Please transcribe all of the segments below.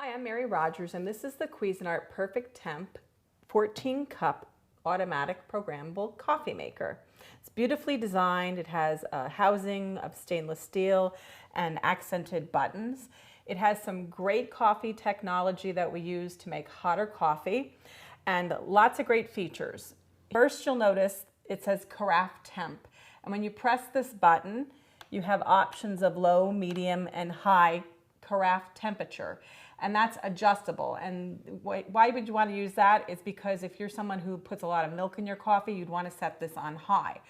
Hi, I'm Mary Rogers, and this is the Cuisinart Perfect Temp 14 cup automatic programmable coffee maker. It's beautifully designed. It has a housing of stainless steel and accented buttons. It has some great coffee technology that we use to make hotter coffee and lots of great features. First, you'll notice it says Carafe Temp, and when you press this button, you have options of low, medium, and high carafe temperature, and that's adjustable. And why would you want to use that? Is because if you're someone who puts a lot of milk in your coffee, you'd want to set this on high.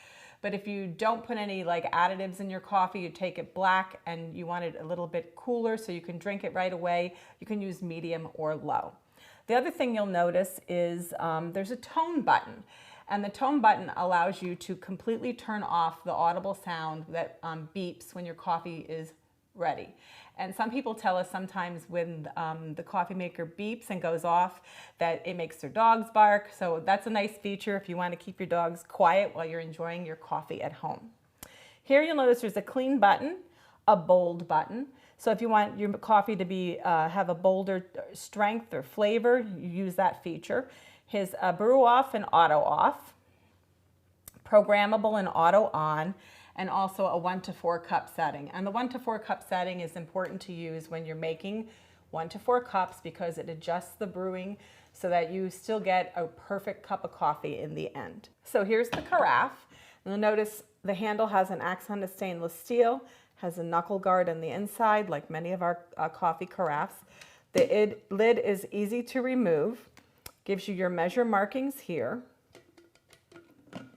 But if you don't put any additives in your coffee, you take it black and you want it a little bit cooler so you can drink it right away, you can use medium or low. The other thing you'll notice is there's a tone button. And the tone button allows you to completely turn off the audible sound that beeps when your coffee is ready. And some people tell us sometimes when the coffee maker beeps and goes off that it makes their dogs bark. So that's a nice feature if you want to keep your dogs quiet while you're enjoying your coffee at home. Here you'll notice there's a clean button, a bold button. So if you want your coffee to be have a bolder strength or flavor, you use that feature. His brew off and auto off, programmable and auto on, and also a 1 to 4 cup setting. And the 1 to 4 cup setting is important to use when you're making 1 to 4 cups because it adjusts the brewing so that you still get a perfect cup of coffee in the end. So here's the carafe. You'll notice the handle has an accented stainless steel, has a knuckle guard on the inside like many of our coffee carafes. The lid is easy to remove, gives you your measure markings here.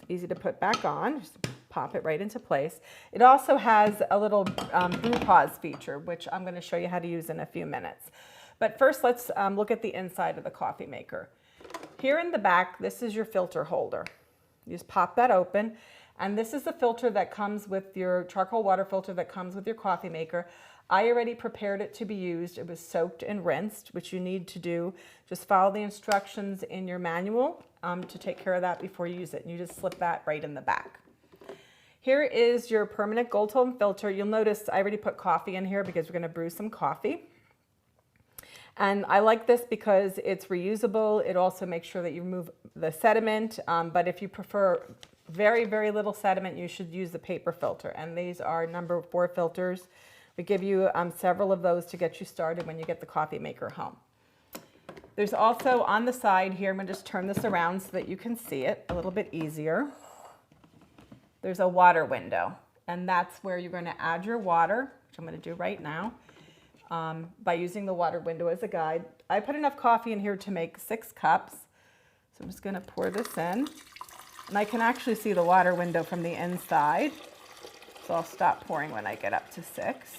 Easy to put back on. Just pop it right into place. It also has a little brew pause feature, which I'm going to show you how to use in a few minutes. But first, let's look at the inside of the coffee maker. Here in the back, this is your filter holder. You just pop that open, and this is the filter that comes with your charcoal water filter that comes with your coffee maker. I already prepared it to be used. It was soaked and rinsed, which you need to do. Just follow the instructions in your manual to take care of that before you use it. And you just slip that right in the back. Here is your permanent gold tone filter. You'll notice I already put coffee in here because we're going to brew some coffee. And I like this because it's reusable. It also makes sure that you remove the sediment. But if you prefer very, very little sediment, you should use the paper filter. And these are number 4 filters. We give you several of those to get you started when you get the coffee maker home. There's also on the side here, I'm going to just turn this around so that you can see it a little bit easier. There's a water window, and that's where you're going to add your water, which I'm going to do right now, by using the water window as a guide. I put enough coffee in here to make 6 cups, so I'm just going to pour this in. And I can actually see the water window from the inside, so I'll stop pouring when I get up to 6.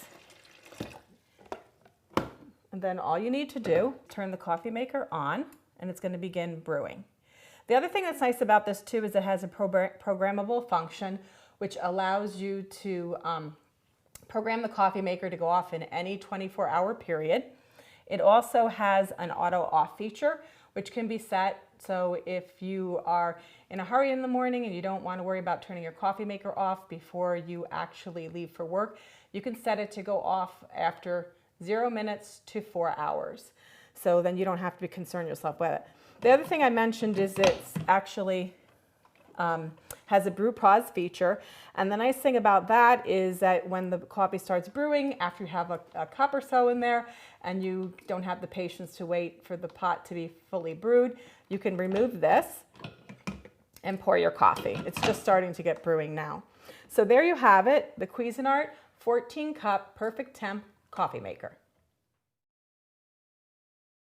And then all you need to do, turn the coffee maker on, and it's going to begin brewing. The other thing that's nice about this too is it has a programmable function which allows you to program the coffee maker to go off in any 24-hour period. It also has an auto off feature which can be set so if you are in a hurry in the morning and you don't want to worry about turning your coffee maker off before you actually leave for work, you can set it to go off after 0 minutes to 4 hours. So then you don't have to concern yourself with it. The other thing I mentioned is it's actually has a brew pause feature. And the nice thing about that is that when the coffee starts brewing, after you have a cup or so in there and you don't have the patience to wait for the pot to be fully brewed, you can remove this and pour your coffee. It's just starting to get brewing now. So there you have it, the Cuisinart 14 cup perfect temp coffee maker.